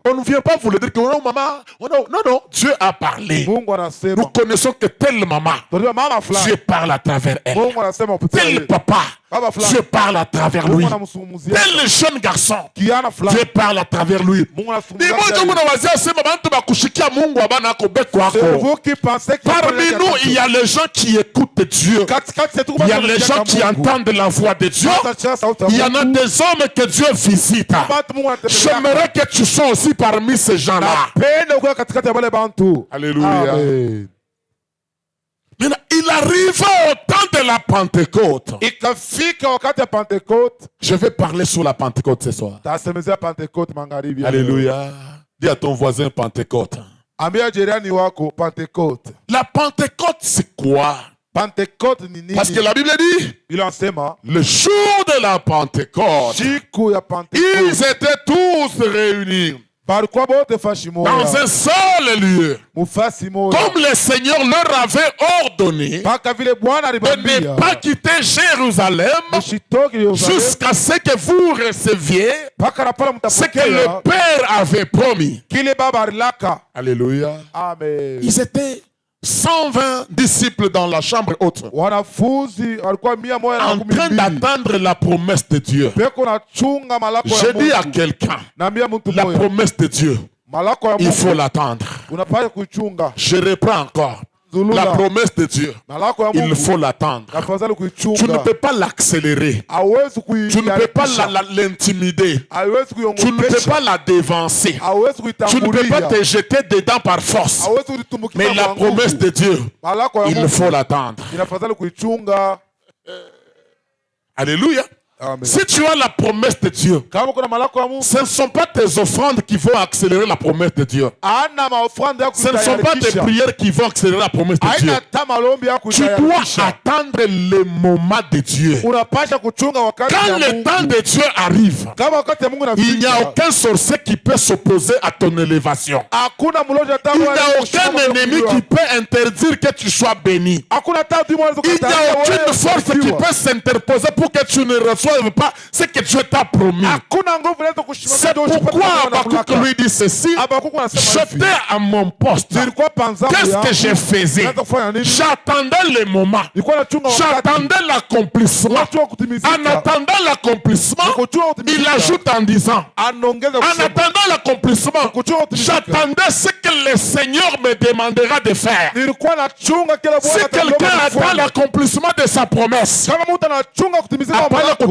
On ne vient pas vous le dire que non, maman. Non, Dieu a parlé. Nous connaissons que telle maman, Dieu parle à travers elle. Tel papa, Dieu parle à travers lui. Tel jeune garçon, Dieu parle à travers lui. Parmi nous, il y a les gens qui écoutent Dieu. Il y a les gens qui entendent la voix de Dieu. Il y en a des hommes que Dieu visite. J'aimerais que tu sois aussi parmi ces gens-là. Alléluia. Amen. Maintenant, il arrive au temps de la Pentecôte. Je vais parler sur la Pentecôte ce soir. Alléluia. Dis à ton voisin Pentecôte. La Pentecôte, c'est quoi? Parce que la Bible dit, le jour de la Pentecôte, ils étaient tous réunis dans un seul lieu, comme le Seigneur leur avait ordonné de ne pas quitter Jérusalem jusqu'à ce que vous receviez ce que le Père avait promis. Alléluia. Amen. Ils étaient 120 disciples dans la chambre haute, en train d'attendre la promesse de Dieu. Je dis à quelqu'un, la promesse de Dieu, il faut l'attendre. Je reprends encore. La promesse de Dieu, il faut l'attendre. Tu ne peux pas l'accélérer. Tu ne peux pas l'intimider. Tu ne peux pas la dévancer. Tu ne peux pas te jeter dedans par force. Mais la promesse de Dieu, il faut l'attendre. Alléluia. Amen. Si tu as la promesse de Dieu, ce ne sont pas tes offrandes qui vont accélérer la promesse de Dieu. Ce ne sont pas tes prières qui vont accélérer la promesse de Dieu. Tu dois attendre le moment de Dieu. Quand le temps de Dieu arrive, il n'y a aucun sorcier qui peut s'opposer à ton élévation. Il n'y a aucun ennemi qui peut interdire que tu sois béni. Il n'y a aucune force qui peut s'interposer pour que tu ne reçoives pas ce que Dieu t'a promis. C'est pourquoi Habakkuk lui dit ceci: j'étais à mon poste. Qu'est-ce que je faisais? J'attendais le moment. J'attendais l'accomplissement. En attendant l'accomplissement, il ajoute en disant, en attendant l'accomplissement, j'attendais ce que le Seigneur me demandera de faire. Si quelqu'un attend l'accomplissement de sa promesse,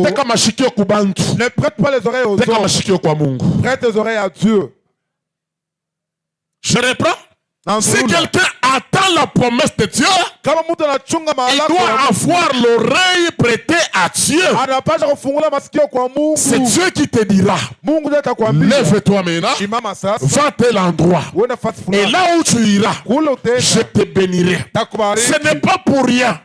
ne prête pas les oreilles aux hommes. Prête tes oreilles à Dieu. Je reprends. Si quelqu'un attend la promesse de Dieu, il doit avoir l'oreille prêtée à Dieu. C'est Dieu qui te dira, lève-toi maintenant, va à tel endroit, et là où tu iras, je te bénirai. Ce n'est pas pour rien.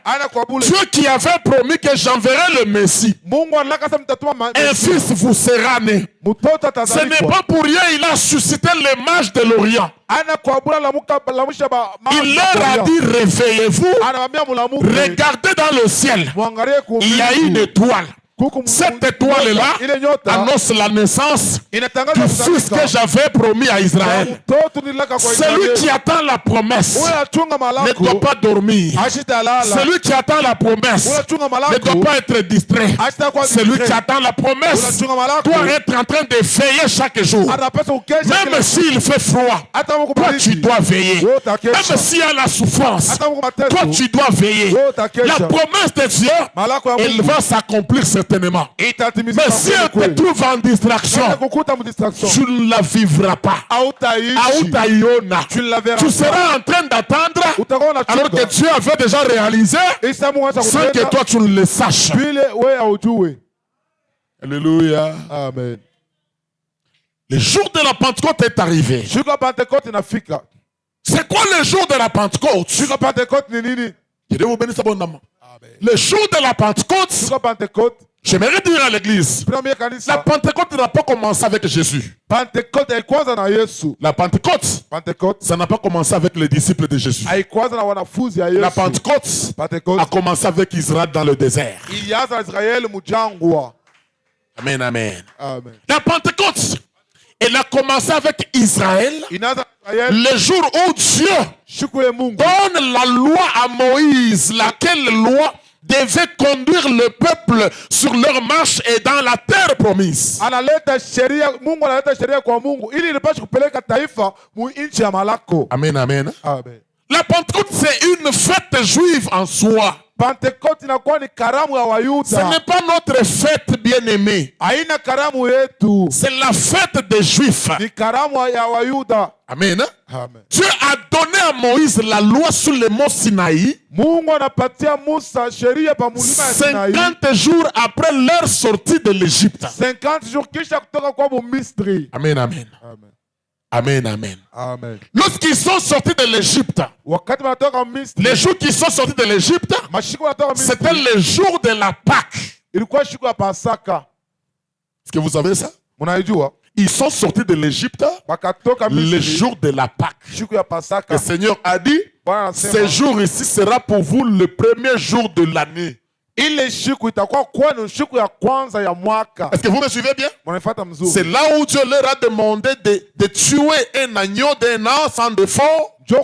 Dieu qui avait promis que j'enverrai le Messie, un fils vous sera né. Ce n'est pas pour rien il a suscité les mages de l'Orient. Il leur a dit, réveillez-vous, regardez dans le ciel, il y a une étoile. Cette étoile-là annonce la naissance du fils que j'avais promis à Israël. Celui qui attend la promesse ne doit pas dormir. Celui qui attend la promesse ne doit pas être distrait. Celui qui attend la promesse doit être en train de veiller chaque jour. Même s'il fait froid, toi tu dois veiller. Même s'il y a la souffrance, toi tu dois veiller. La promesse de Dieu, elle va s'accomplir certainement. Mais si elle te trouve en distraction, tu ne la vivras pas. Tu seras en train d'attendre alors que Dieu avait déjà réalisé sans que toi tu ne le saches. Alléluia. Amen. Le jour de la Pentecôte est arrivé. C'est quoi le jour de la Pentecôte? Je vais vous bénir sa bonne âme. Le jour de la Pentecôte, j'aimerais dire à l'église, la Pentecôte n'a pas commencé avec Jésus. La Pentecôte, ça n'a pas commencé avec les disciples de Jésus. La Pentecôte a commencé avec Israël dans le désert. Amen, amen. La Pentecôte, Elle a commencé avec Israël. Le jour où Dieu donne la loi à Moïse, laquelle loi devait conduire le peuple sur leur marche et dans la terre promise. Amen, amen. La Pentecôte, c'est une fête juive en soi. Ce n'est pas notre fête bien-aimée. C'est la fête des Juifs. Amen. Amen. Dieu a donné à Moïse la loi sur le mont Sinaï 50 jours après leur sortie de l'Égypte. Amen, amen. Amen. Amen, amen. Amen. Lorsqu'ils sont sortis de l'Égypte, les jours qu'ils sont sortis de l'Égypte, c'était le jour de la Pâque. Est-ce que vous savez ça? Ils sont sortis de l'Égypte le jour de la Pâque. Le Seigneur a dit, ce jour ici sera pour vous le premier jour de l'année. Est-ce que vous me suivez bien? C'est là où Dieu leur a demandé de tuer un agneau d'un an sans défaut. Il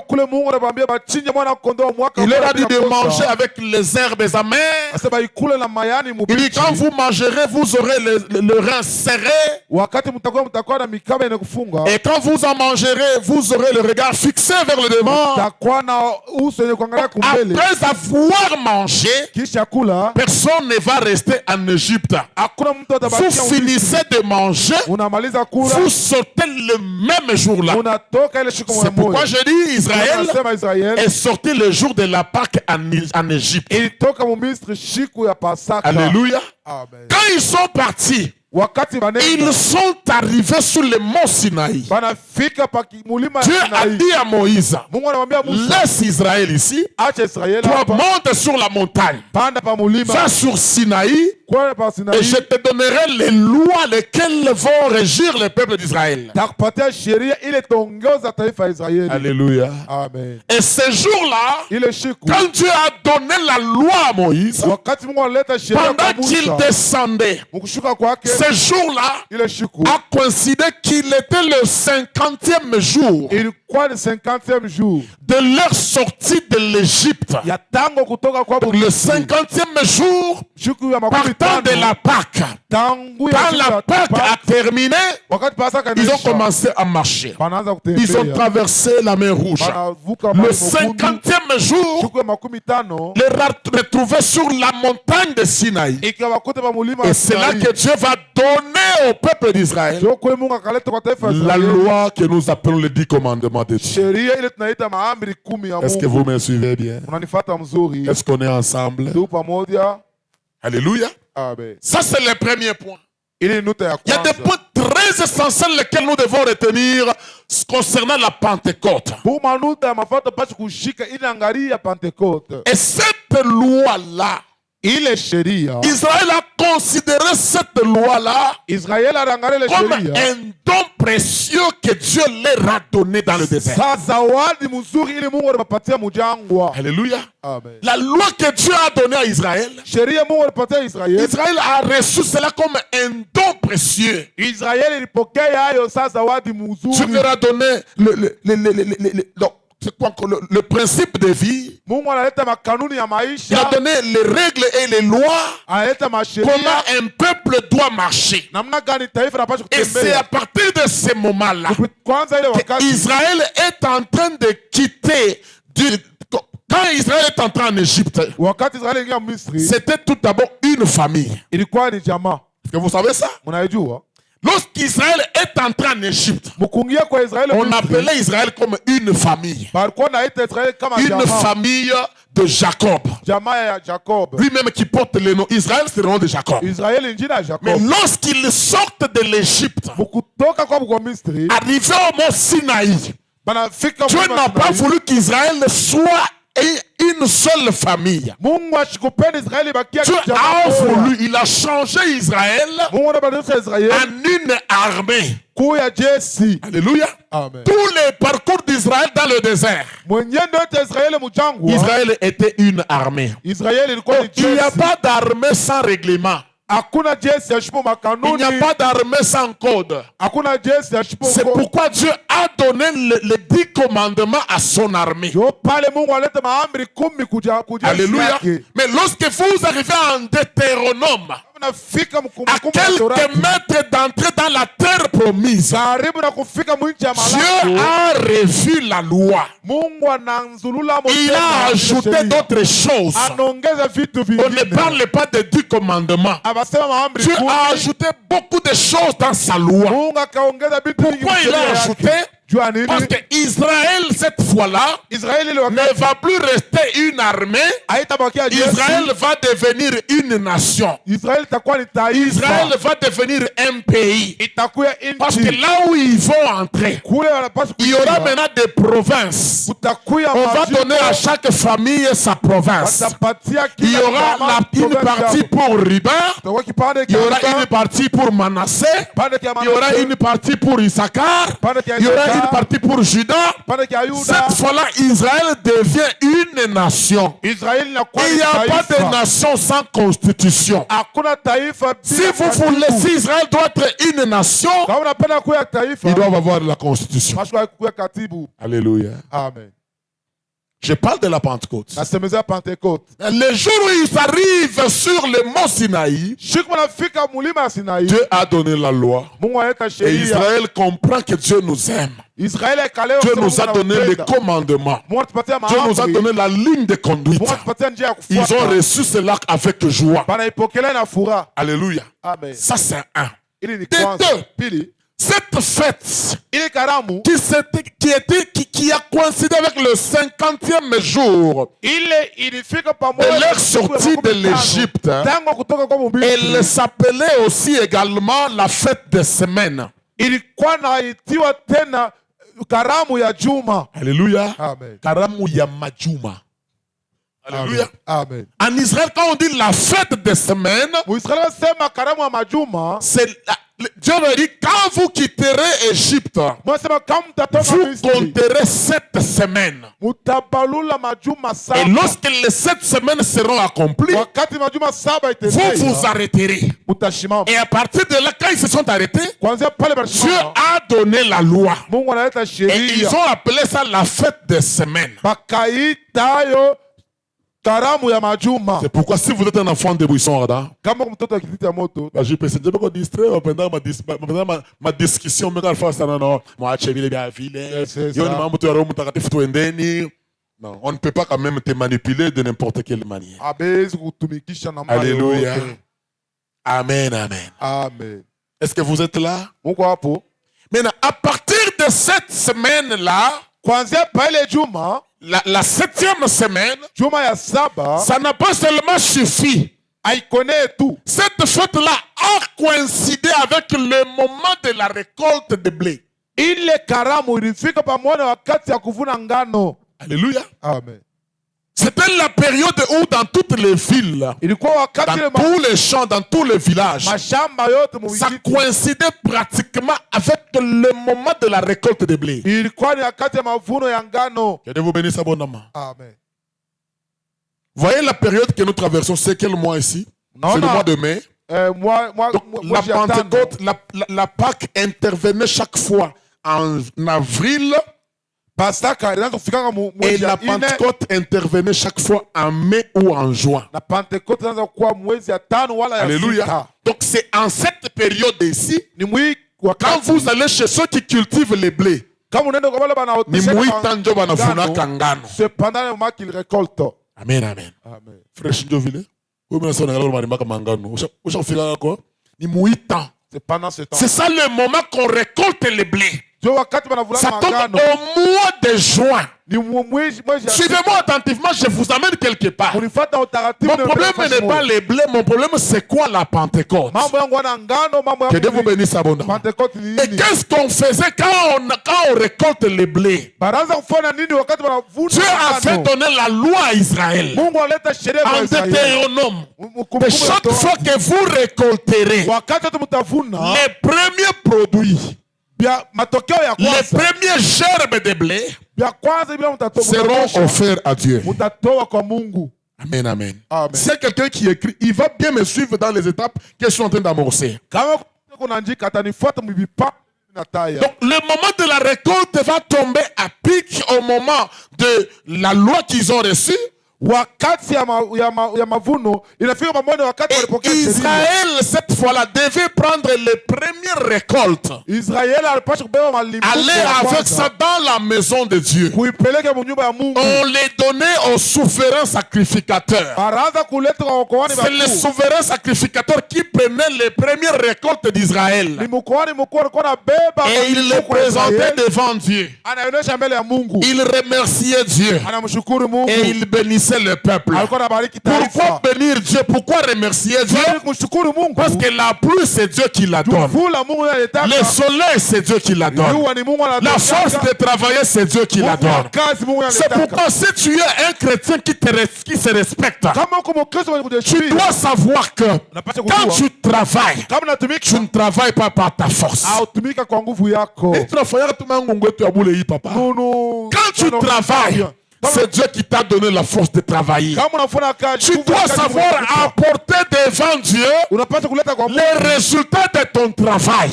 leur a dit de manger avec les herbes amères. Il dit, quand vous mangerez, vous aurez le rein serré. Et quand vous en mangerez, vous aurez le regard fixé vers le devant. Après avoir mangé, personne ne va rester en Égypte. Vous finissez de manger, vous sortez le même jour-là. C'est pourquoi je dis, Israël est sorti le jour de la Pâque en Égypte. Alléluia. Quand ils sont partis, ils sont arrivés sur le mont Sinaï. Dieu a dit à Moïse, laisse Israël ici, toi monte sur la montagne, va sur Sinaï, et je te donnerai les lois lesquelles vont régir le peuple d'Israël. Alléluia. Amen. Et ce jour-là, quand Dieu a donné la loi à Moïse, pendant qu'il descendait, ce jour-là a coïncidé qu'il était le 50e jour de leur sortie de l'Égypte. Le 50e jour partant de la Pâque. Quand la Pâque a terminé, ils ont commencé à marcher. Ils ont traversé la mer Rouge. Le 50e jour, les retrouvaient sur la montagne de Sinaï. Et c'est là que Dieu va donner au peuple d'Israël la loi que nous appelons les 10 commandements de Dieu. Est-ce que vous me suivez bien? Est-ce qu'on est ensemble? Alléluia. Ça, c'est le premier point. Il y a des points très essentiels lesquels nous devons retenir concernant la Pentecôte. Et cette loi-là, Israël a considéré cette loi-là comme un don précieux que Dieu leur a donné dans le désert. Alléluia. La loi que Dieu a donnée à Israël, Israël a reçu cela comme un don précieux. Dieu leur a donné le principe de vie. Il a donné les règles et les lois. Comment un peuple doit marcher. Et c'est à partir de ce moment-là qu'Israël est en train de quitter. Quand Israël est entré en Égypte, c'était tout d'abord une famille. Est-ce que vous savez ça? Lorsqu'Israël est entré en Égypte, on appelait Israël comme une famille. Une famille de Jacob. Lui-même qui porte le nom Israël, c'est le nom de Jacob. Mais lorsqu'ils sortent de l'Égypte, arrivés au mont Sinaï, Dieu n'a pas voulu qu'Israël soit une seule famille. Dieu a voulu, il a changé Israël en une armée. Alléluia. Amen. Tous les parcours d'Israël dans le désert, Israël était une armée. Il n'y a pas d'armée sans règlement. Il n'y a pas d'armée sans code. C'est pourquoi Dieu a donné les 10 commandements à son armée. Alléluia. Mais lorsque vous arrivez en Deutéronome, à quelques mètres d'entrer dans la terre promise, Dieu a revu la loi. Il a ajouté d'autres choses. On ne parle pas des 10 commandements. Dieu a ajouté beaucoup de choses dans sa loi. Pourquoi il a ajouté? Parce que Israël, cette fois-là, ne va plus rester une armée. Israël va devenir une nation. Israël va devenir un pays. Parce que là où ils vont entrer, il y aura maintenant des provinces. On va donner à chaque famille sa province. Il y aura une partie pour Ruben, il y aura une partie pour Manassé, il y aura une partie pour Issachar, il y aura une partie pour Judas. Cette fois-là, Israël devient une nation. Il n'y a pas de nation sans constitution. Si Israël doit être une nation, il doit avoir la constitution. Alléluia. Amen. Je parle de la Pentecôte. Le jour où ils arrivent sur le mont Sinaï, Dieu a donné la loi. Et Israël comprend que Dieu nous aime. Dieu nous a donné les commandements. Dieu nous a donné la ligne de conduite. Ils ont reçu cela avec joie. Alléluia. Ça c'est un. De deux, cette fête qui a coïncidé avec le 50e jour de leur sortie de l'Égypte, elle s'appelait aussi également la fête des semaines. Alléluia. Karamu ya majuma. Alléluia. Amen. En Israël, quand on dit la fête des semaines, c'est Dieu me dit, quand vous quitterez Égypte, vous compterez 7 semaines. Et lorsque les 7 semaines seront accomplies, vous vous arrêterez. Et à partir de là, quand ils se sont arrêtés, Dieu a donné la loi. Et ils ont appelé ça la fête des semaines. C'est pourquoi si vous êtes un enfant de Buisson, je peux me distraire pendant ma discussion. Non, on ne peut pas quand même te manipuler de n'importe quelle manière. Alléluia. Amen, amen. Amen. Est-ce que vous êtes là? Maintenant, à partir de cette semaine-là, la 7e semaine, ça n'a pas seulement suffi. Cette fête-là a coïncidé avec le moment de la récolte de blé. Alléluia. Amen. C'était la période où dans toutes les villes, dans tous les champs, dans tous les villages, ça coïncidait pratiquement avec le moment de la récolte de blé. Que Dieu vous bénisse abondamment. Amen. Voyez la période que nous traversons, c'est quel mois ici? C'est le mois de mai. Donc, la Pentecôte, la Pâque intervenait chaque fois en avril. Et la Pentecôte intervenait chaque fois en mai ou en juin. Alléluia. Donc c'est en cette période ici, quand vous allez chez ceux qui cultivent les blés, c'est pendant le moment qu'ils récoltent. Amen, amen. Amen. Frère Shinjovile, c'est ça le moment qu'on récolte les blés. Ça tombe au mois de juin. Suivez-moi attentivement, je vous amène quelque part. Mon problème n'est pas les blés, mon problème c'est quoi la Pentecôte? Que Dieu vous bénisse abondamment. Et qu'est-ce qu'on faisait quand on récolte les blés? Dieu a fait donner la loi à Israël en Deutéronome. Et chaque fois que vous récolterez les premiers produits, les premières gerbes de blé seront offerts à Dieu. Amen, amen. Amen. C'est quelqu'un qui écrit, il va bien me suivre dans les étapes que je suis en train d'amorcer. Donc le moment de la récolte va tomber à pic au moment de la loi qu'ils ont reçue. Israël, cette fois-là, devait prendre les premières récoltes. Aller avec ça dans la maison de Dieu. On les donnait aux souverains sacrificateurs. C'est les souverains sacrificateurs qui prenaient les premières récoltes d'Israël. Et ils les présentaient devant Dieu. Ils remerciaient Dieu. Et ils bénissaient le peuple. Pourquoi bénir Dieu? Pourquoi remercier Dieu? Parce que la pluie, c'est Dieu qui la donne. Le soleil, c'est Dieu qui la donne. La force de travailler, c'est Dieu qui la donne. C'est pourquoi si tu es un chrétien qui se respecte, tu dois savoir que quand tu travailles, tu ne travailles pas par ta force. Quand tu travailles, c'est Dieu qui t'a donné la force de travailler. Tu dois savoir apporter devant Dieu les résultats de ton travail.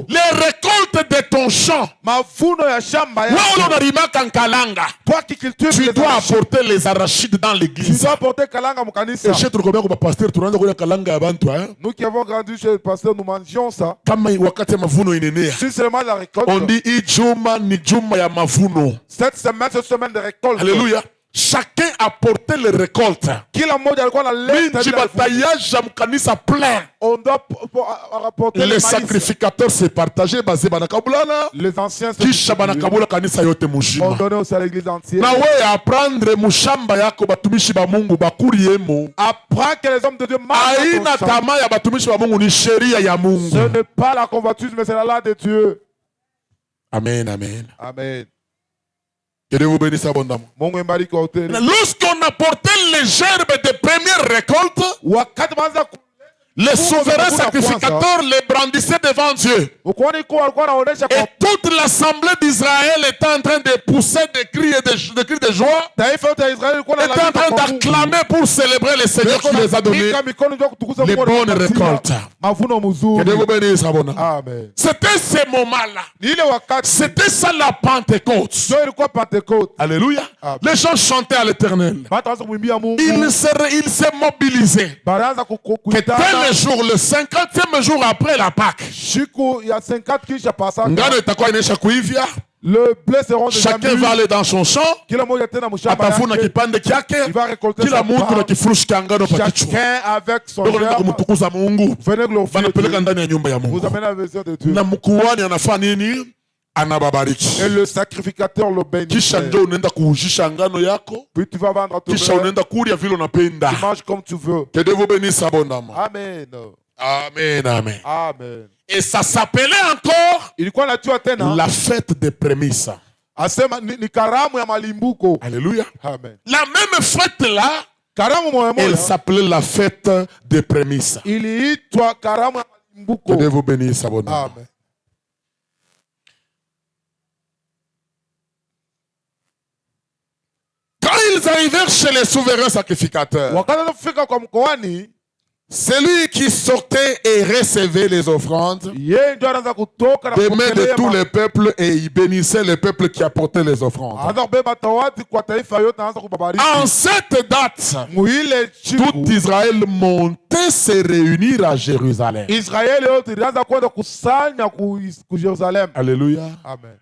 Les récoltes de ton champ. Tu dois apporter les arachides dans l'église. Nous qui avons grandi chez le pasteur, nous mangeons ça. Si seulement la récolte. On dit cette semaine de récolte. Alléluia. Chacun apportait les récoltes. On doit rapporter les sacrificateurs se partageaient. Les anciens on donnait aussi à l'église entière. Apprends que les hommes de Dieu marchent. Ce n'est pas la convoitise, mais c'est la loi de Dieu. Amen, amen. Amen. Que Dieu vous bénisse abondamment. Lorsqu'on apportait les gerbes de première récolte, les souverains sacrificateurs les brandissaient devant Dieu. Et toute l'assemblée d'Israël était en train de pousser des cris de joie. Était en train d'acclamer pour célébrer le Seigneur qui les a donné les bonnes récoltes. Que Dieu vous bénisse abondamment. C'était ce moment-là. C'était ça la Pentecôte. Alléluia. Les gens chantaient à l'Éternel. Ils s'est mobilisés. Le jour, le 50e jour après la Pâque, le blé sera déjà chacun va aller dans son champ. Il va récolter sa part. Chacun avec son gerbe. Venez glorifier Dieu. Vous amenez la maison de Dieu. Et le sacrificateur le bénit. Puis tu vas vendre tout. Tu manges comme tu veux. Que Dieu vous bénisse abondamment. Amen. Amen, amen. Amen. Et ça s'appelait encore la fête des prémices. Alléluia. Amen. La même fête là, elle s'appelait la fête des prémices. Que Dieu vous bénisse abondamment. Amen. Quand ils arrivèrent chez les souverains sacrificateurs, celui qui sortait et recevait les offrandes des mains de tous les peuples, et il bénissait les peuples qui apportaient les offrandes. En cette date, tout Israël montait se réunir à Jérusalem. Alléluia.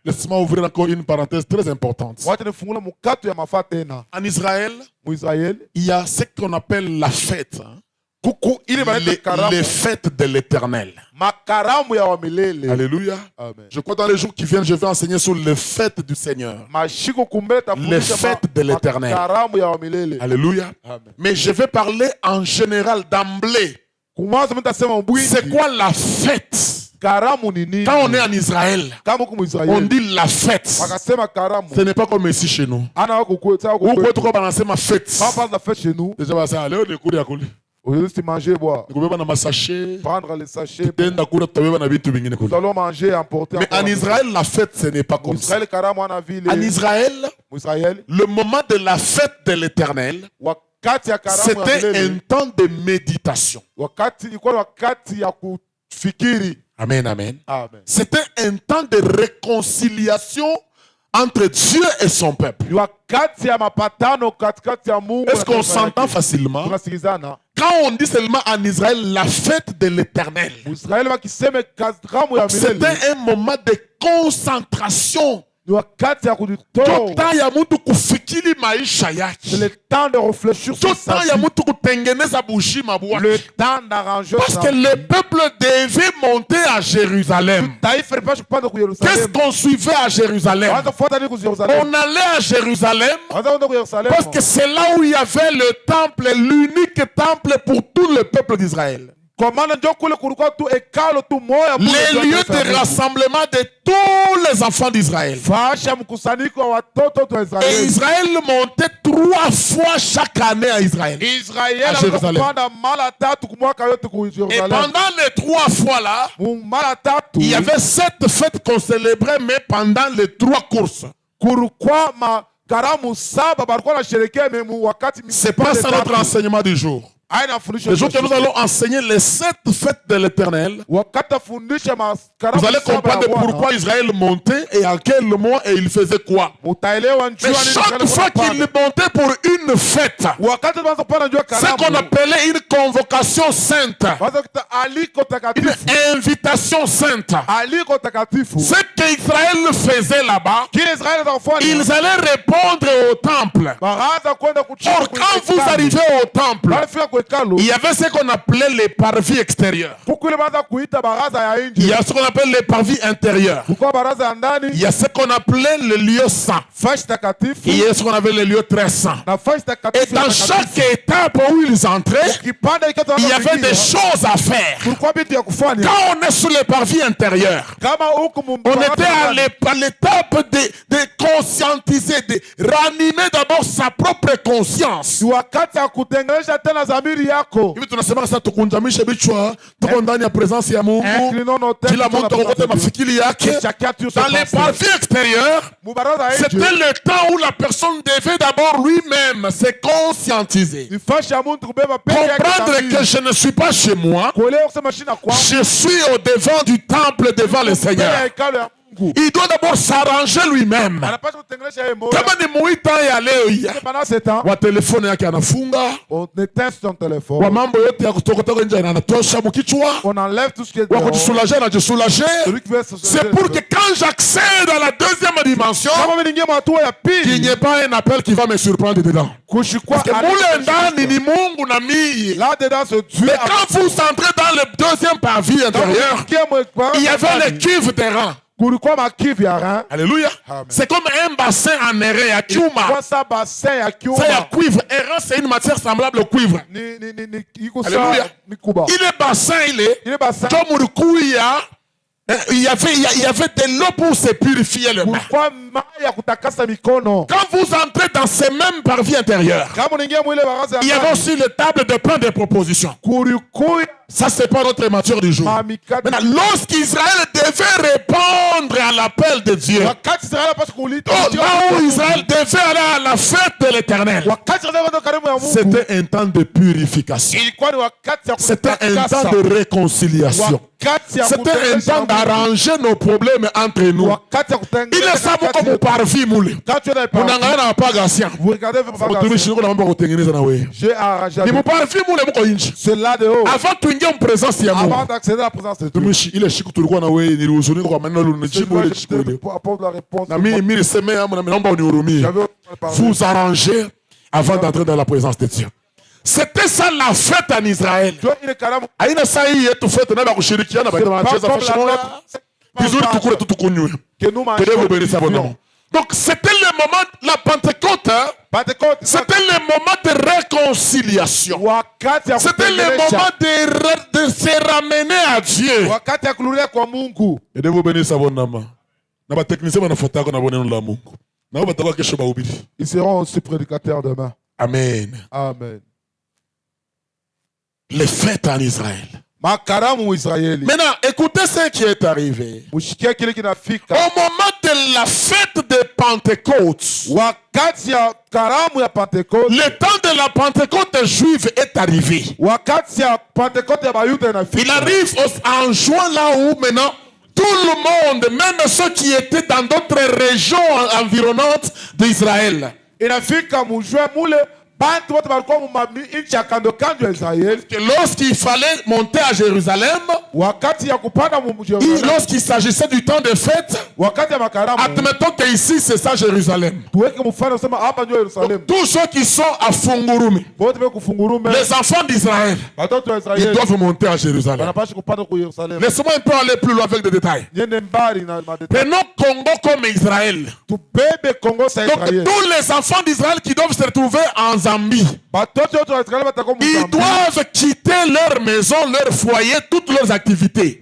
Laisse-moi ouvrir encore une parenthèse très importante. En Israël, il y a ce qu'on appelle la fête. Les fêtes de l'Éternel. Alléluia. Amen. Je crois dans les jours qui viennent, je vais enseigner sur les fêtes du Seigneur. Les fêtes de l'Éternel. Alléluia. Amen. Mais je vais parler en général d'emblée. C'est quoi la fête? Quand on est en Israël, on dit la fête. Ce n'est pas comme ici chez nous. Où peut-on balancer ma fête? Déjà, ça allait, on est couru à couler. Aujourd'hui, manger, boire. Prendre les sachets. Nous allons manger, emporter. Mais en Israël, la fête, ce n'est pas comme ça. En Israël, le moment de la fête de l'Éternel, c'était un temps de méditation. Amen, amen. C'était un temps de réconciliation entre Dieu et son peuple. Est-ce qu'on s'entend facilement? Quand on dit seulement en Israël la fête de l'Éternel, c'était un moment de concentration. C'est le temps de réfléchir sur sa vie. Le temps d'arranger. Parce que le peuple devait monter à Jérusalem. Qu'est-ce qu'on suivait à Jérusalem? On allait à Jérusalem parce que c'est là où il y avait le temple, l'unique temple pour tout le peuple d'Israël. Les lieux de rassemblement de tous les enfants d'Israël. Et Israël montait 3 fois chaque année à Israël. À Jérusalem. Et pendant les 3 fois là, il y avait 7 fêtes qu'on célébrait, mais pendant les 3 courses. C'est pas ça notre enseignement du jour. Le jour que nous allons enseigner les 7 fêtes de l'Éternel, vous allez comprendre pourquoi Israël montait et à quel moment et il faisait quoi. Mais chaque fois qu'il montait pour une fête, c'est qu'on appelait une convocation sainte, une invitation sainte. Ce qu'Israël faisait là-bas, ils allaient répondre au temple. Or, quand vous arrivez au temple, il y avait ce qu'on appelait les parvis extérieurs. Il y a ce qu'on appelle les parvis intérieurs. Il y a ce qu'on appelait le lieu saint. Il y a ce qu'on appelle le lieu très saint. Et dans chaque étape où ils entraient, il y avait des choses à faire. Quand on est sur les parvis intérieurs, on était à l'étape de conscientiser, de ranimer d'abord sa propre conscience. Hivi tunasema sasa tukunjamishe bichwa, tuko ndani ya presence ya Mungu. Kila mtu akokote mafikiri yake. Dans les parvis extérieurs, c'était le temps où la personne devait d'abord lui-même se conscientiser. Comprendre que je ne suis pas chez moi. Je suis au devant du temple, devant le Seigneur. Il doit d'abord s'arranger lui-même. Kama ni muita ya leo hii, wa telefone yake anafunga, wa mambo yote ya kutoka nje anatosha mkichwa, wa kujisulager anajisulager. C'est pour que quand j'accède à la deuxième dimension, qu'il n'y ait pas un appel qui va me surprendre dedans. Parce que mule ndani ni Mungu na mie. Mais quand vous entrez dans le deuxième parvis intérieur, il y avait les cuves des reins. Alléluia. C'est comme un bassin en airain à Kiuma. Ça y a cuivre. Airain, c'est une matière semblable au cuivre. Alléluia. Il est bassin, il est. Comme il y avait de l'eau pour se purifier le main. Quand vous entrez dans ces mêmes parvis intérieurs, il y avait aussi le table de pain de proposition. Ça, c'est pas notre mature du jour. Maintenant, lorsqu'Israël devait répondre à l'appel de Dieu, là où Israël devait aller à la fête de l'Éternel, c'était un temps de purification. C'était un temps de réconciliation. C'était un temps d'arranger nos problèmes entre nous. Il est ça comme parvi moule. C'est là de haut. Avant présence ya Mungu. Avant d'accéder à la présence de Dieu. Ile siku tulikuwa na wewe nilihuzunika kwa maneno ulinijibu ile siku ile. Na mimi niseme naomba unihurumie. Vous arrangez avant d'entrer dans la présence de Dieu. C'était ça la fête en Israël. Aina saa hii yetu fête na kushirikiana baada ya mchezo fashion yetu. Vizuri tukule tutukunywe. Que Dieu bénisse votre nom. Donc c'était le moment la Pentecôte. C'était le moment de réconciliation. C'était le moment de se ramener à Dieu. Et de vous bénir sa bonne âme. Ils seront aussi prédicateurs demain. Amen. Amen. Les fêtes en Israël. Maintenant, écoutez ce qui est arrivé. Au moment de la fête de Pentecôte, le temps de la Pentecôte juive est arrivé. Il arrive en juin là où maintenant tout le monde, même ceux qui étaient dans d'autres régions environnantes d'Israël, lorsqu'il fallait monter à Jérusalem, lorsqu'il s'agissait du temps de fête, admettons qu'ici c'est ça Jérusalem. Tous ceux qui sont à Fungurumi, les enfants d'Israël, ils doivent monter à Jérusalem. Laissez-moi un peu aller plus loin avec des détails. Prenons Congo comme Israël. Donc tous les enfants d'Israël qui doivent se retrouver en Zambie, ils doivent quitter leur maison, leur foyer, toutes leurs activités.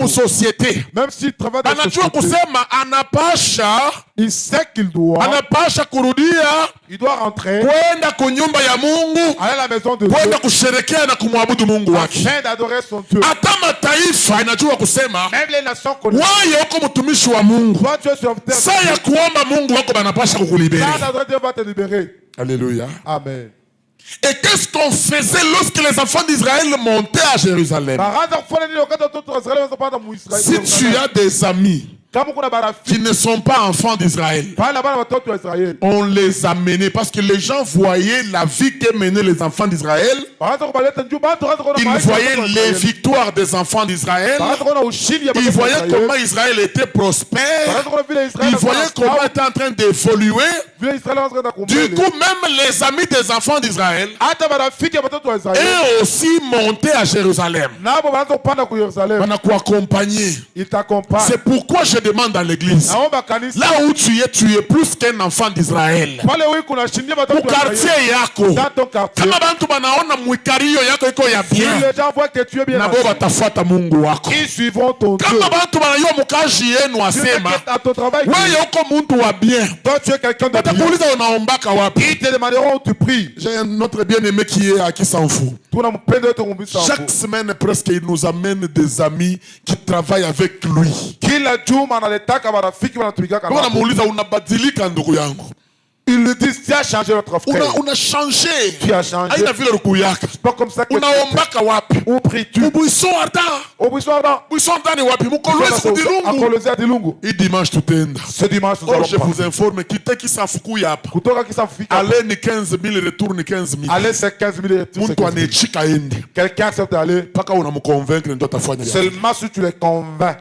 Société. Même s'ils travaillent dans la société, il sait qu'il doit. Il doit rentrer. Aller à la maison de Dieu. Afin d'adorer son Dieu. Même les nations connaissent. Toi, tu es serviteur. Dieu va te libérer. Alléluia. Amen. Et qu'est-ce qu'on faisait lorsque les enfants d'Israël montaient à Jérusalem? Si tu as des amis qui ne sont pas enfants d'Israël, on les a menés parce que les gens voyaient la vie que menaient les enfants d'Israël. Ils voyaient les victoires des enfants d'Israël. Ils voyaient comment Israël était prospère. Ils voyaient comment il était en train d'évoluer. Du coup, même les amis des enfants d'Israël et aussi montés à Jérusalem. C'est pourquoi je demande à l'église, là où tu es plus qu'un enfant d'Israël. Au quartier yako, kama bantu banaona mwikario yako iko ya bien, nabo batafuata Mungu wako. Kama bantu banayo mukaji yenu asema, wewe uko muntu wa bien, batakuuliza unaombaka wapi? J'ai un autre bien-aimé qui s'en fout. Chaque semaine presque il nous amène des amis qui travaillent avec lui. Ils le disent, tu as changé notre frère. On a changé. Tu as changé. C'est pas comme ça que où pries-tu? Au buisson ardent. Et dimanche tout end. Ce dimanche nous allons je vous informe, qui s'en fout yapa. Allez ni 15 000, retourne 15 000. Allez c'est 15 000 retourne. Quelqu'un accepte d'aller. Seulement si tu les convaincs.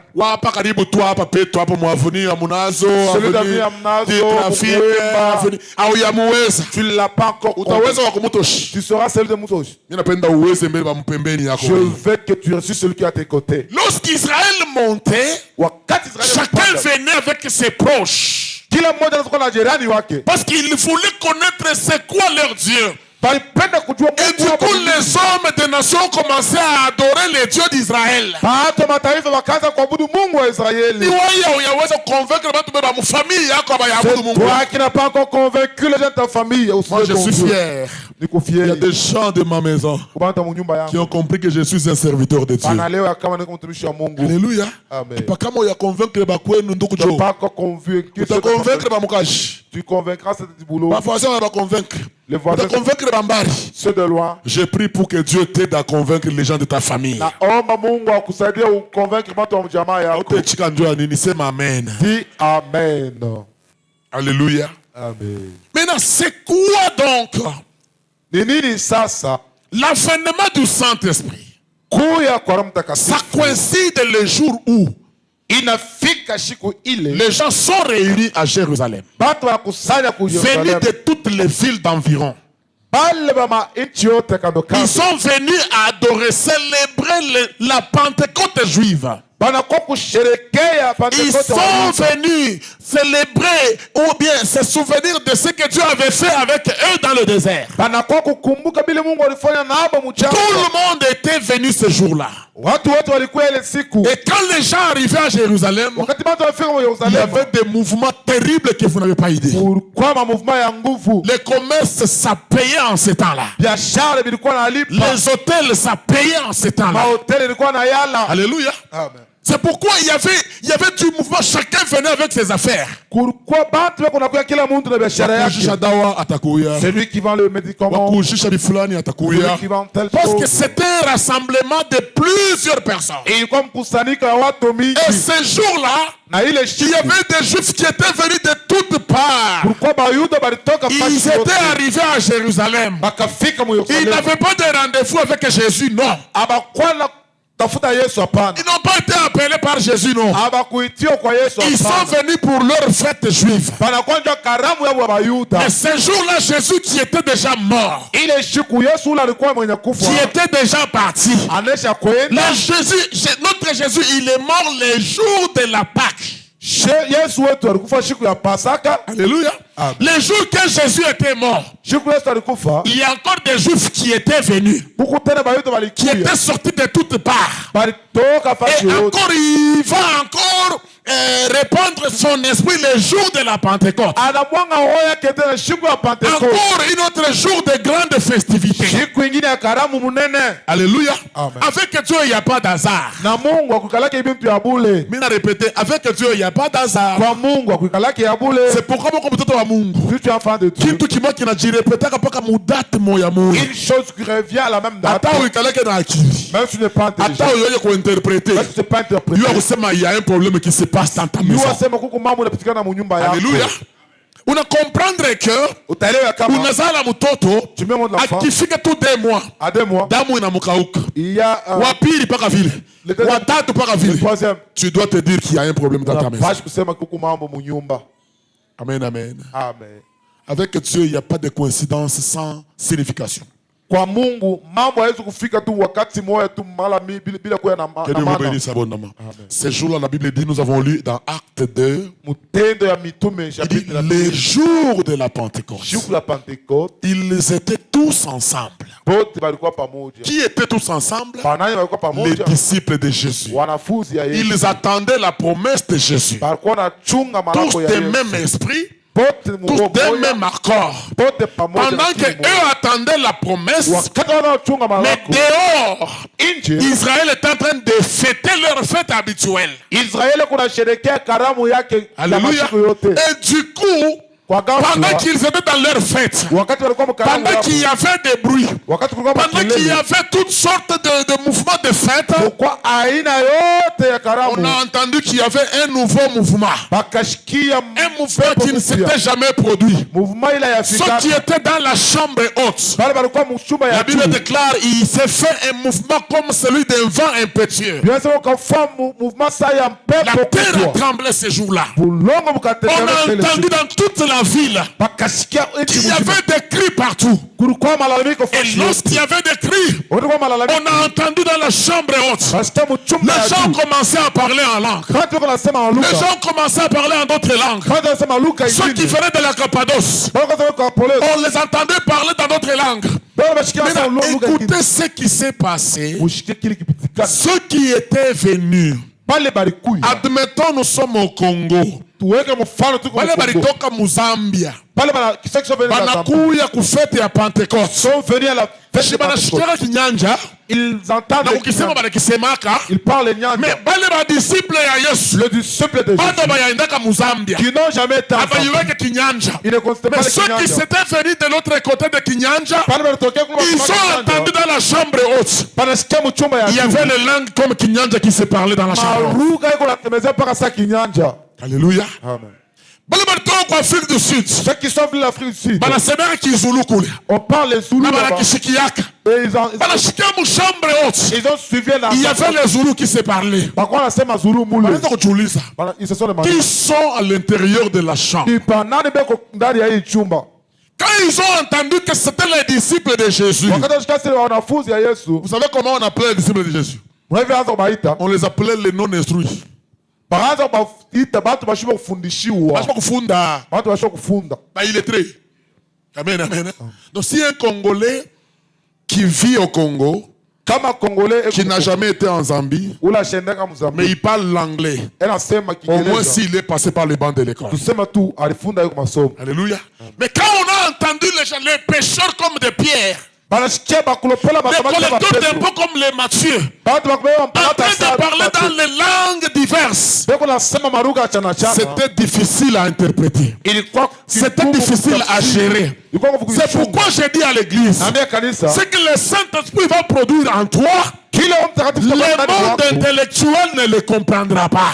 Tu ne l'as pas encore. Tu seras celui de Moutosh. Je veux que tu reçues celui qui est à tes côtés. Lorsqu'Israël montait, chacun venait avec ses proches. Parce qu'il voulait connaître c'est quoi leur Dieu. Et du coup, les hommes des nations commençaient à adorer les dieux d'Israël. Moi, qui n'as pas encore convaincu les gens de ta famille. Moi, je suis fier. Il y a des gens de ma maison qui ont compris que je suis un serviteur de Dieu. Alléluia. Tu convaincras ce boulot. Les voisins, ceux de loin. Je prie pour que Dieu t'aide à convaincre les gens de ta famille. Amen. Dis Amen. Alléluia. Amen. Maintenant, c'est quoi donc l'avènement du Saint-Esprit? Ça coïncide le jour où les gens sont réunis à Jérusalem, venus de toutes les villes d'environ. Ils sont venus à adorer, célébrer la Pentecôte juive. Ils sont venus célébrer ou bien se souvenir de ce que Dieu avait fait avec eux dans le désert. Tout le monde était venu ce jour-là. Et quand les gens arrivaient à Jérusalem, il y avait des mouvements terribles que vous n'avez pas idée. Les commerces, ça payait en ce temps-là. Les hôtels, ça payait en ce temps-là. Alléluia. Amen. C'est pourquoi il y avait du mouvement, chacun venait avec ses affaires. C'est lui qui vend le médicament. Parce que c'était un rassemblement de plusieurs personnes. Et ce jour-là, il y avait des Juifs qui étaient venus de toutes parts. Ils étaient arrivés à Jérusalem. Ils n'avaient pas de rendez-vous avec Jésus, non. Ils n'ont pas été appelés par Jésus, non. Ils sont venus pour leur fête juive. Mais ce jour-là, Jésus qui était déjà mort, qui était déjà parti. Notre Jésus, il est mort le jour de la Pâque. Alléluia. Les jours que Jésus était mort, il y a encore des Juifs qui étaient venus, qui étaient sortis de toutes parts. Et encore, il va encore répandre son esprit le jour de la Pentecôte. Encore un autre jour de grande festivité. Alléluia. Avec Dieu, il n'y a pas d'hasard. Mais répéter, avec Dieu, il n'y a pas d'hasard. C'est pourquoi Mungu. Tu es enfant de Dieu. Une chose qui revient à la même date. Même si tu n'es pas intelligent. Même si tu n'es pas interprété. Il y a un problème qui se passe dans ta maison. Alléluia. On a comprendre que unazala mtoto akifika tu 2 mois damu inamukauka. Wa pili paka vile. Wa tatu paka vile. Tu dois te dire qu'il y a un problème dans ta maison. Amen, amen. Amen. Avec Dieu, il n'y a pas de coïncidence sans signification. Kwa Mungu mambo haiwezi kufika tu wakati moja tu mara bila kuwa na maana. Que Dieu vous bénisse abondamment. Ce jour-là, la Bible dit, nous avons lu dans Acte 2, les jours de la Pentecôte. Ils étaient tous ensemble. Qui étaient tous ensemble? Les disciples de Jésus. Ils attendaient la promesse de Jésus. Tous des mêmes esprits. Tous d'un même accord. Pendant qu'eux attendaient la promesse, mais dehors, Israël est en train de fêter leur fête habituelle. Alléluia. Et du coup, pendant qu'ils étaient dans leur fête, pendant qu'il y avait des bruits, pendant qu'il y avait toutes sortes de mouvements de fête, on a entendu qu'il y avait un nouveau mouvement. Un mouvement qui ne s'était jamais produit. Ceux qui étaient dans la chambre haute, la Bible déclare qu'il s'est fait un mouvement comme celui d'un vent impétueux. La terre a tremblé ce jour-là. On a entendu dans toute la ville qu'il y avait des cris partout. Et lorsqu'il y avait des cris, on a entendu dans la chambre haute, les gens commençaient à parler en langue. Les gens commençaient à parler en d'autres langues. Ceux qui venaient de la Cappadoce, on les entendait parler dans d'autres langues. Maintenant, écoutez ce qui s'est passé. Ceux qui étaient venus, admettons nous sommes au Congo, wale balitoka Muzambia banakuya kufete ya Pentecoste, banashikaka kinyanja na ukisema banakisemaka, mais bale badisciple ya Yesu bado bayaendaka Muzambia abayuweke kinyanja. Mais ceux qui s'étaient venus de l'autre côté de kinyanja, ils sont entendus dans la chambre haute. Il y avait les langues comme kinyanja qui se parlaient dans la chambre haute. Alléluia. Amen. Afrique du Sud. Ceux qui sont venus de l'Afrique du Sud. On parle les Zoulous là-bas. Ils ont suivi la. Il y avait les Zoulous qui se parlaient. Qui sont à l'intérieur de la chambre. Quand ils ont entendu que c'était les disciples de Jésus. Vous savez comment on appelait les disciples de Jésus? On les appelait les non-instruits. Illettrés. Amen, amen. Donc si un Congolais qui vit au Congo, qui n'a jamais été en Zambie, mais il parle l'anglais, au moins s'il est passé par les bancs de l'école. Alléluia. Mais quand on a entendu les gens, les pécheurs comme des pierres, les collecteurs d'impôts comme les Mathieu, en train de parler dans les langues diverses, c'était difficile à interpréter. C'était difficile à gérer. C'est pourquoi j'ai dit à l'église, c'est que le Saint-Esprit va produire en toi. Le monde intellectuel ne le comprendra pas.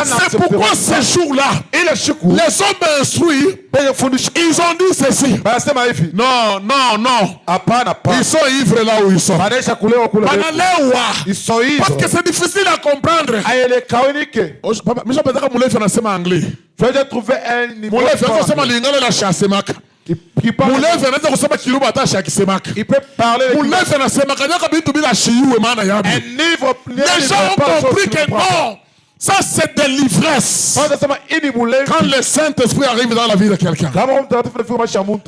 C'est pourquoi ces jours-là, les hommes instruits, ils ont dit ceci. Non, non, non. Ils sont ivres là où ils sont. Parce que c'est difficile à comprendre. Mais je peux dire que Moulay fait un anglais. Je vais trouver un niveau. Moulay fait un anglais. Il peut parler. Les gens ont compris que non. Ça, c'est de l'ivresse. Quand le Saint-Esprit arrive dans la vie de quelqu'un,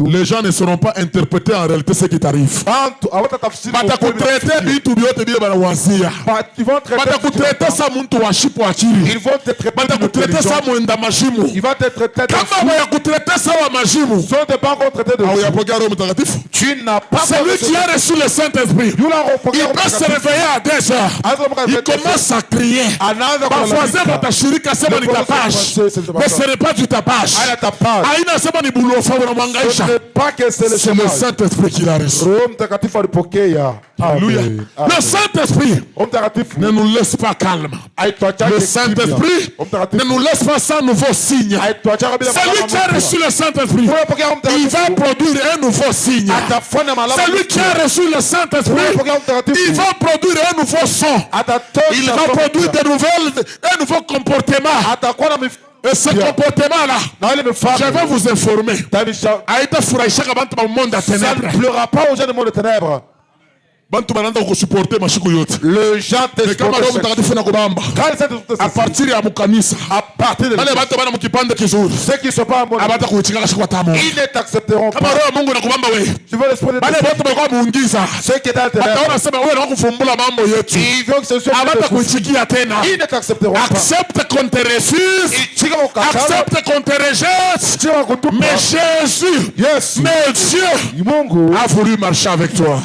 les gens ne sauront pas interpréter en réalité ce qui t'arrive. Tu n'as pas. C'est lui qui a reçu le Saint-Esprit. Il peut se réveiller à 2 heures. Il commence à crier. Parfois, mais ce n'est pas du tapage. C'est le Saint-Esprit qui l'a reçu. Alléluia. Le Saint-Esprit ne nous laisse pas calme. Le Saint-Esprit ne nous laisse pas sans nouveau signe. Celui qui a reçu le Saint-Esprit, il va produire un nouveau signe. Celui qui a reçu le Saint-Esprit, il va produire un nouveau son. Il va produire un nouveau comportement. Et ce comportement-là, je vais vous informer. Ça ne pleura pas aux gens du monde de ténèbres. Le gens à partir de ceux qui ne sont pas ils ne t'accepteront pas. Tu veux l'esprit de ceux qui ils veulent que ce soit ils ne t'accepteront pas. Accepte qu'on te refuse, accepte qu'on te rejette, mais Jésus, mais Dieu a voulu marcher avec toi.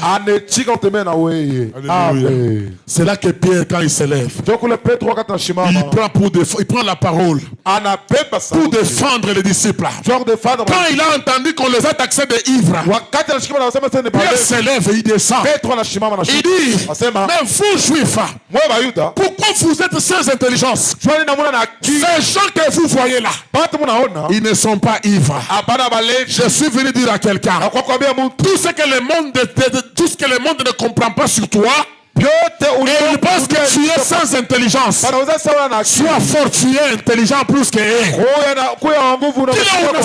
C'est là que Pierre, quand il s'élève, il prend la parole pour défendre les disciples. Quand il a entendu qu'on les a taxés de ivres, Pierre s'élève et il descend. Il dit, mais vous juifs, pourquoi vous êtes sans intelligence? Ces gens que vous voyez là, ils ne sont pas ivres. Je suis venu dire à quelqu'un, tout ce que le monde ne comprend pas sur toi, et il pense que tu es sans intelligence. Sois fort, tu es intelligent plus que eux.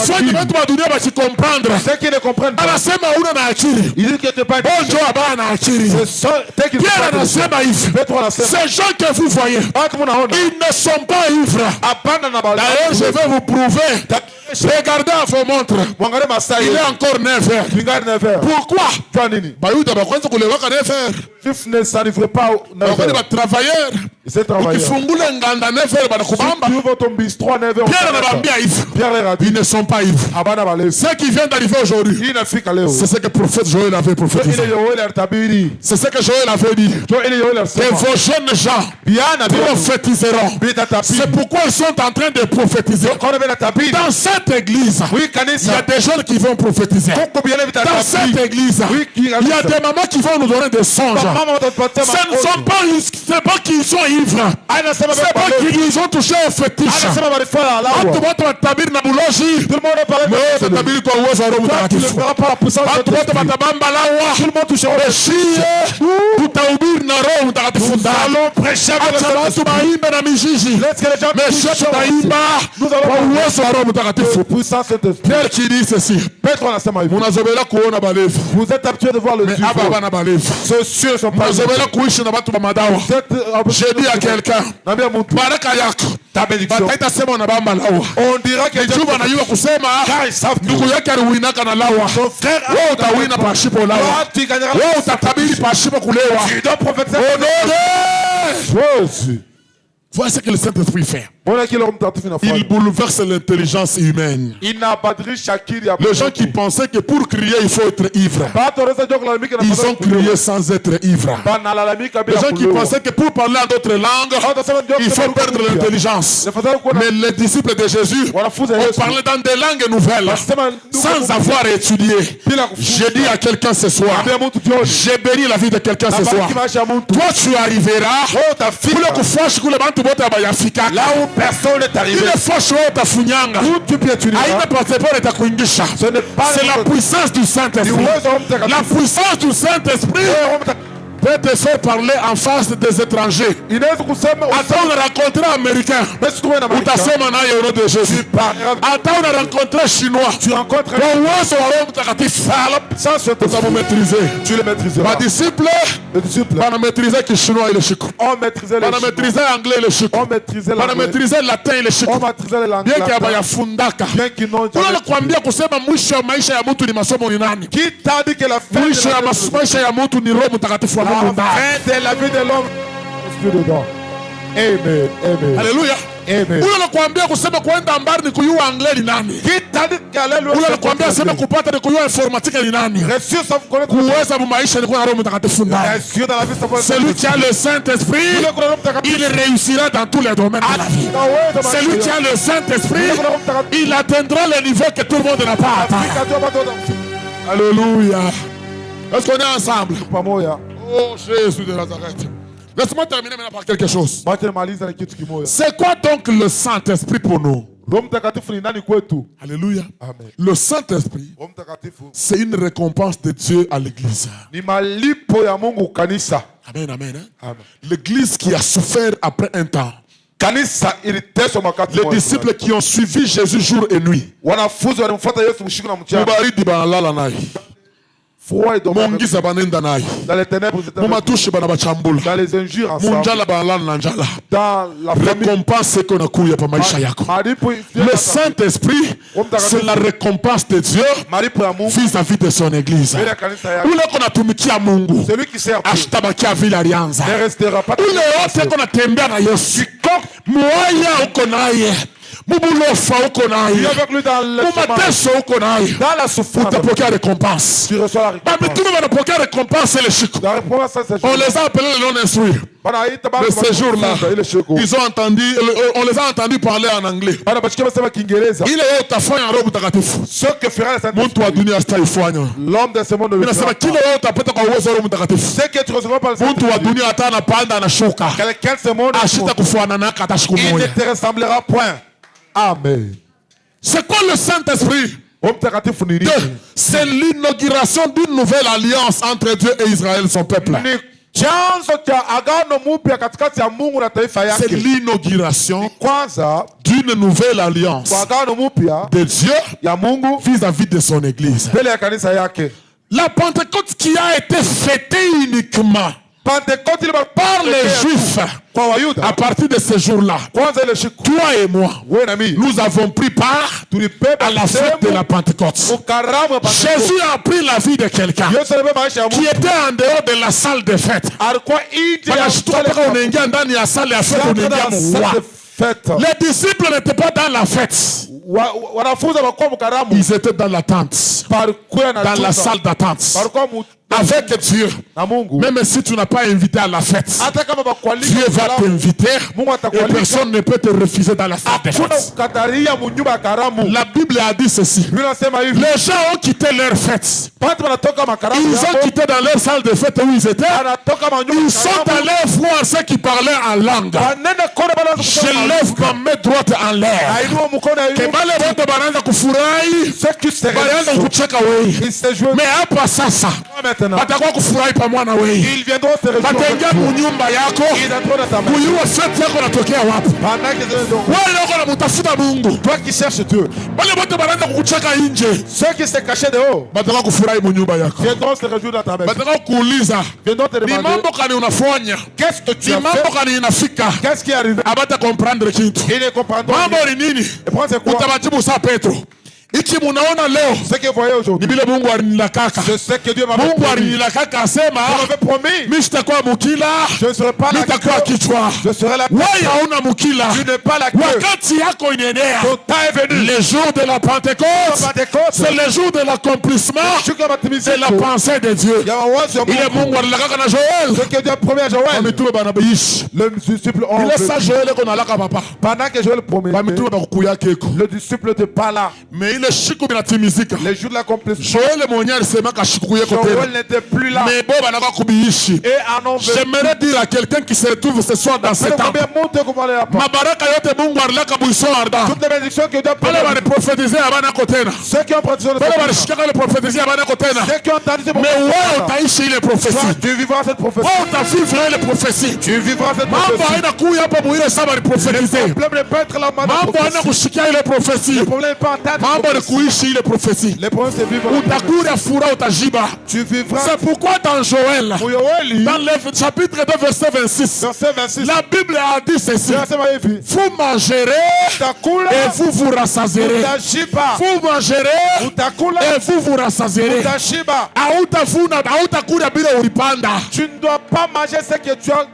Ceux qui ne comprennent pas. Il dit que tu pas ces gens que vous voyez, ils ne sont pas ivres. D'ailleurs, je vais vous prouver. Regardez à vos montres. Il est encore 9h. Pourquoi? Ça n'arriverait pas travailleurs. Ils ne sont pas ivres. Ce qui vient d'arriver aujourd'hui, c'est ce que le prophète Joël avait prophétisé. C'est ce que Joël avait dit. Que vos jeunes gens prophétiseront. C'est pourquoi ils sont en train de prophétiser. Dans cette église, il y a des jeunes qui vont prophétiser. Dans cette église, il y a des mamans qui vont nous donner des songes. Ce ne sont pas qu'ils sont ivres. C'est pas qu'ils ont touché au fétiche. Tout le monde touche au Pierre qui dit ceci. Petro anasema hivi. Munazobela kuona balevi. Vous êtes habitués de voir le Mais ivrogne. aba bana balevi. Ceux ne sont pas. Munazobela kuishi na watu wa madawa. J'ai dit à quelqu'un. Baraka yako. Ta bénédiction. Bataita sema na bamba lawa. On dira que Dieu va nayo kusema. Ndugu yake aliwinaka na lawa. Wewe utawina pashipo lawa. Wewe utatabiri pashipo kulewa. Tu dois prophétiser. Voici ce que le Saint-Esprit fait. Il Il bouleverse l'intelligence humaine. Les gens qui pensaient que pour crier, il faut être ivre. Ils ont crié sans être ivre. Les gens qui pensaient que pour parler en d'autres langues, il faut perdre l'intelligence. Mais les disciples de Jésus ont parlé dans des langues nouvelles sans avoir étudié. J'ai dit à quelqu'un ce soir, j'ai béni la vie de quelqu'un ce soir. Toi, tu arriveras là où personne n'est arrivé. C'est la puissance du Saint-Esprit. La puissance du Saint-Esprit peut te faire parler en face des étrangers. Attends de rencontrer un Américain. Ou ta sema na euro de Jésus. Attends de rencontrer un Chinois. Tu rencontres un maîtriser. Tu le maîtriseras. Ma disciple, on maîtriser le chinois et le chic. On maîtrisait le on maîtriser l'anglais et le chic. On maîtrisait l'anglais. On maîtriser le latin et le chic. On maîtrisait l'anglais. Bien qu'il y ait fundaka. Bien qu'ils n'ont jamais. Kuambia kusema mwisho ya maisha ya mtu ni masomo ni nani? Qui t'a dit que la fin mwisho ya maisha ya mtu ni Roho Mtakatifu wa Mungu ndani. C'est la vie de l'homme. Esprit dedans. Amen. Amen. Alléluia. Amen. Ule anakuambia kusema kwenda mbali ni kujua anglais ni nani? Qui t'a dit qu'aller loin? Ule anakuambia sema kupata ni kujua informatique ni nani? Réussir sans connaître. Kuweza maisha ni kuwa na Roho Mtakatifu ndani. Réussir dans la vie sans connaître. Celui qui a le Saint-Esprit, il réussira dans tous les domaines de la vie. Celui qui a le Saint-Esprit, il atteindra le niveau que tout le monde n'a pas atteint. Alléluia. Est-ce qu'on est ensemble? Oh Jésus de Nazareth. Laisse-moi terminer maintenant par quelque chose. C'est quoi donc le Saint-Esprit pour nous? Alléluia. Amen. Le Saint-Esprit, c'est une récompense de Dieu à l'Église. Amen, amen. Amen. L'Église qui a souffert après un temps. Les disciples qui ont suivi Jésus jour et nuit. Mongiza banenda naye. Dans les ténèbres, Mumatushi bana bachambula. Dans les injures ensemble. Munjala balala na njala. Dans la récompense qu'on a kuya pa maisha yako. Le Saint-Esprit, c'est la récompense de Dieu vis-à-vis de son église. Ule qu'on a tumikia Mungu. Celui qui sert ashtabakia vile alianza. ne restera pas. Ule wote qu'on a tembea na Yesu. Mwaya uko naye. Mubulofa uko naye. Mumateso uko naye. Dans la souffrance. Utapokea récompense. Tu reçois la récompense. Mitume wanapokea récompense le chico. On les a appelés le non-instruits. De ces jours-là, ils ont entendu, on les a entendus parler en anglais. Il est utafanya Roho Mtakatifu. Ce que fera le Saint-Esprit. Mtu wa dunia asitaifanya. L'homme de ce monde ne le fera pas. Kile wewe utapata kwa uwezo wa Roho Mtakatifu. Ce que tu recevras par le Saint-Esprit. Mtu wa dunia hata anapanda anashuka. Quelqu'un de ce monde ashita kufuana naka hata siku moja. Il ne te ressemblera point. Amen. C'est quoi le Saint-Esprit? C'est l'inauguration d'une nouvelle alliance entre Dieu et Israël, son peuple. C'est l'inauguration d'une nouvelle alliance de Dieu vis-à-vis de son église. La Pentecôte qui a été fêtée uniquement par les Juifs à partir de ce jour-là, toi et moi, nous avons pris part à la fête de la Pentecôte. Jésus a pris la vie de quelqu'un qui était en dehors de la salle de fête. Les disciples n'étaient pas dans la fête. Ils étaient dans l'attente, dans la salle d'attente. Avec Dieu, même si tu n'as pas invité à la fête, Dieu va t'inviter et personne ne peut te refuser dans la salle de fête. La Bible a dit ceci. Les gens ont quitté leur fête. Ils ont quitté dans leur salle de fête où ils étaient. Ils sont allés voir ceux qui parlaient en langue. Je lève ma main droite en l'air. Mais après ça, maintenant, batakuwa kufurahi pamoja na wewe. ils viendront se réjouir. Bataingia munyumba yako, Ils entreront dans ta maison. kuyua fete yako natokea wapi. Pendant qu'ils sont Wewe ndio unamtafuta Mungu. toi qui cherches Dieu. Wale wote wanaanza kukucheka nje. Ceux qui se cachaient dehors Batakuwa kufurahi munyumba yako. viendront se réjouir dans ta maison. Batakuwa kuuliza, Viendront te ni demander mambo gani unafanya? qu'est-ce que tu Ni as mambo fait, gani inafika? qu'est-ce qui est arrivé. Abata comprendre kitu. Ils ne comprendront Mambo rien. ni nini? Et pourquoi c'est quoi? Utabajibu saa Petro. Iki munaona leo Ce que vous voyez ni aujourd'hui, vile Mungu alinilakaka. je sais que Dieu m'avait Mungu promis. alinilakaka asema, Il m'avait promis. mimi sitakuwa mukila, Je ne serai pas la nitakuwa queue. kichwa. Je serai la Wewe tête. hauna mukila. Tu n'es pas la queue. Wakati yako inaenea. Ton temps est venu. Le jour de la Pentecôte, Pentecôte, c'est le jour de l'accomplissement je suis comme de la pensée de Dieu. Il y a un roi sur Ile Mungu alilakaka na Joel. ce que Dieu a promis à Joël. Bamitume banabiishi. Le disciple Ile sa Joel eko nalaka papa. pendant que Joël promet, Bamitume bakukuya keko. le disciple n'était pas là. Mais ile shiku binatimizika. Les jours de l'accomplissement, Joel mwenyewe alisema kashikuye kote. Joël n'était plus là. Mais bon banaka kubiishi. Et en ont venu. J'aimerais dire à quelqu'un qui se retrouve ce soir dans C'est cet temps. combien monte comment aller là-bas. Mabaraka yote Mungu alilaka buiso arda. Toutes les bénédictions que Dieu a Wale promis. waliprofetize abana kotena. Ceux qui ont pratiqué le Wale walishikaka ile prophétie abana kotena. ceux qui ont entendu ces Mais wewe prophéties. utaishi ile Toi, prophétie. tu vivras cette prophétie. Wewe utavivre ile prophétie. Tu vivras cette Mambo prophétie. haina kuya hapo muile saba ni Le prophétiser. problème n'est pas être là maintenant. Mambo haina kushikia ile prophétie. Le problème n'est pas entendre. Mambo ni kuishi ile prophétie. Le problème c'est vivre. la prophétie. Utakuja fura utajiba. Tu vivras. C'est pourquoi dans Joël, Pour Yoeli, dans le chapitre 2 verset 26, verset 26. la Bible a dit ceci. Verset 26. Vous mangerez Utakula, et vous vous rassasierez. utashiba. Vous mangerez Utakula, et vous vous rassasierez. utashiba. Hautavuna, hautakula bila ulipanda. Tu ne dois pas manger ce que tu as.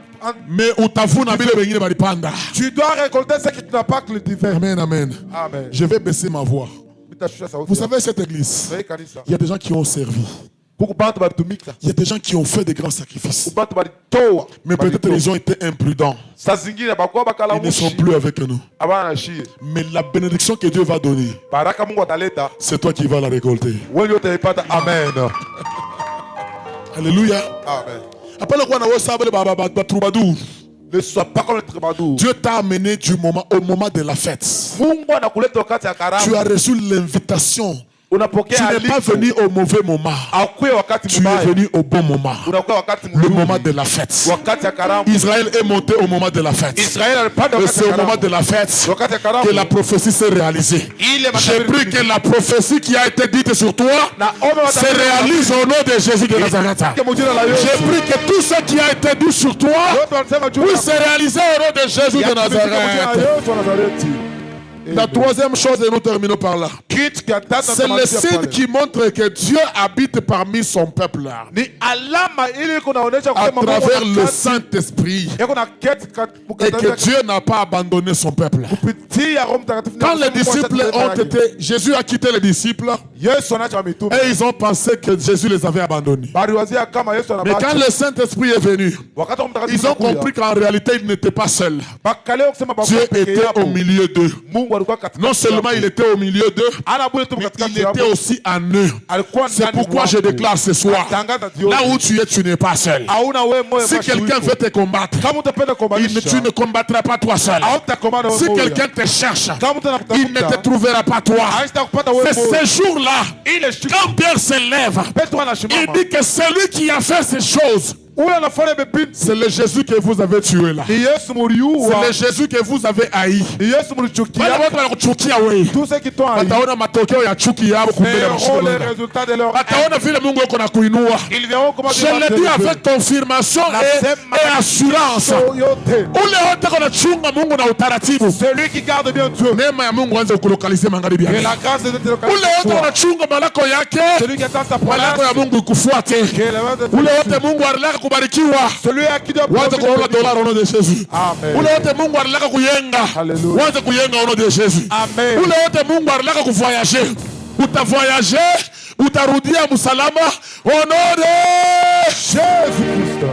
Mais utavuna bila wengine balipanda. Tu dois récolter ce que tu n'as pas cultivé. Amen, amen. Amen. Je vais baisser ma voix. Vous savez, cette église, il y a des gens qui ont servi. Il y a des gens qui ont fait des grands sacrifices. Mais peut-être ils ont été imprudents. Ils ne sont plus avec nous. Mais la bénédiction que Dieu va donner, c'est toi qui vas la récolter. Amen. Alléluia. Amen. Après le quoi, troubadour. Ne sois pas comme le troubadour. Dieu t'a amené au moment de la fête. Tu as reçu l'invitation. Tu n'es pas venu au mauvais moment. Tu es venu au bon moment. Le moment de la fête. Israël est monté au moment de la fête. Et c'est au moment de la fête que la prophétie s'est réalisée. J'ai pris que la prophétie qui a été dite sur toi se réalise au nom de Jésus de Nazareth. J'ai pris que tout ce qui a été dit sur toi puisse se réaliser au nom de Jésus de Nazareth. La troisième chose, et nous terminons par là. C'est le signe qui montre que Dieu habite parmi son peuple. À travers le Saint-Esprit. Et que Dieu n'a pas abandonné son peuple. Quand les disciples ont été... Jésus a quitté les disciples. Et ils ont pensé que Jésus les avait abandonnés. Mais quand le Saint-Esprit est venu, ils ont compris qu'en réalité, ils n'étaient pas seuls. Dieu était au milieu d'eux. Non seulement il était au milieu d'eux, mais il était aussi en eux. C'est pourquoi je déclare ce soir, là où tu es, tu n'es pas seul. Si quelqu'un veut te combattre, tu ne combattras pas toi seul. Si quelqu'un te cherche, il ne te trouvera pas toi. C'est ce jour-là, quand Pierre se lève, il dit que celui qui a fait ces choses, c'est le Jésus que vous avez tué là. C'est le Jésus que vous avez haï. Tous ceux qui t'ont haï je le dis avec confirmation et assurance. celui qui garde bien Dieu. Et la grâce de Dieu. Celui qui attend sa promesse. Celui à qui doit Waanze kuona dola au nom de Jésus. Amen. Ule wote Mungu anataka kuyenga. Hallelujah. Waanze kuyenga au nom de Jésus. Amen. Ule wote Mungu anataka kuvoyager. Utavoyager, utarudia musalama au nom de Jésus-Christ.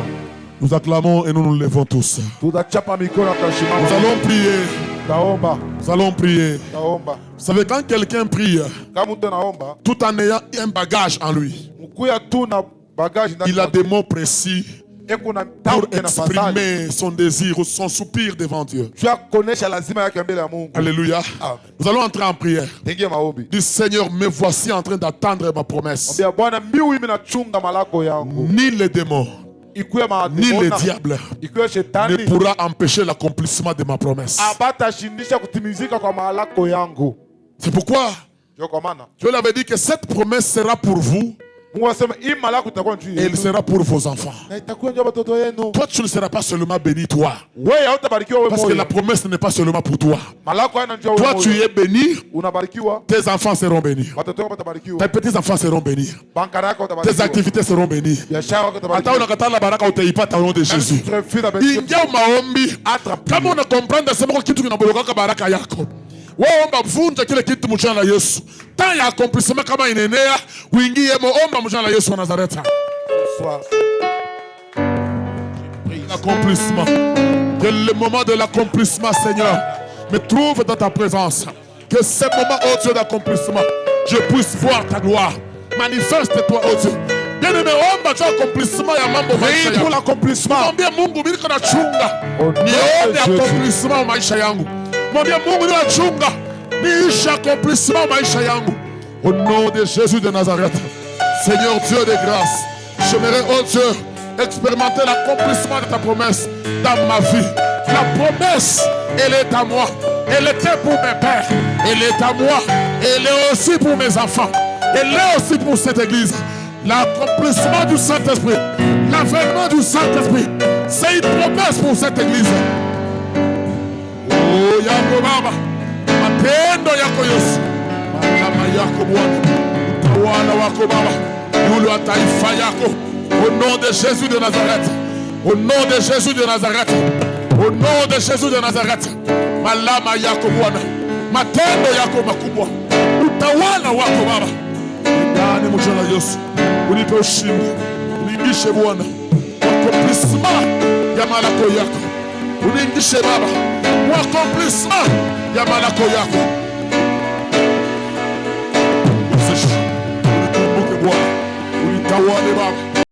Nous acclamons et nous nous levons tous. Nous allons prier. Nous allons prier. Vous savez, quand quelqu'un prie, tout en ayant un bagage en lui, il a des mots précis pour exprimer son désir ou son soupir devant Dieu. Alléluia. Nous allons entrer en prière. Du Seigneur, me voici en train d'attendre ma promesse. Ni les démons, ni le diable ne pourra empêcher l'accomplissement de ma promesse. C'est pourquoi Dieu l'avait dit que cette promesse sera pour vous. Et il sera pour vos enfants. Toi, tu ne seras pas seulement béni, toi. Parce que la promesse n'est pas seulement pour toi. Toi, tu es béni. Tes enfants seront bénis. Tes petits-enfants seront bénis. Tes activités seront bénies. Au nom de Jésus. Kama unakomprenda sema kitu kinabolokaka baraka yako. Waomba vunja kile kitu mchana la Yesu. Tant ya accomplissement kama inenea, uingie omba mchana la Yesu wa Nazareth. L'accomplissement. Que le moment de l'accomplissement, Seigneur, me trouve dans ta présence. Que ce moment, oh Dieu, d'accomplissement, je puisse voir ta gloire. Manifeste-toi, oh Dieu. Bien-aimé, omba tu accomplissement ya mambo maisha yangu. Pour l'accomplissement. Mwambie Mungu mimi kana chunga. Nione accomplissement maisha yangu. Mwambie Mungu ni chunga. Niishi accomplissement maisha yangu. Au nom de Jésus de Nazareth. Seigneur Dieu de grâce, j'aimerais, oh Dieu, expérimenter l'accomplissement de ta promesse dans ma vie. La promesse, elle est à moi. Elle était pour mes pères. Elle est à moi. Elle est aussi pour mes enfants. Elle est aussi pour cette église. L'accomplissement du Saint-Esprit, l'avènement du Saint-Esprit, c'est une promesse pour cette église. Oh, yako baba, matendo yako Yesu, malama yako Bwana, utawala wako baba, yule wa taifa yako, au nom de Jésus de Nazareth, au nom de Jésus de Nazareth, au nom de Jésus de Nazareth, malama yako Bwana, matendo yako makubwa, utawala wako baba, ndani mchana Yesu. Unipe ushindi, uniingishe Bwana accomplissement ya malako yako, uniingishe Baba accomplissement ya malako yako.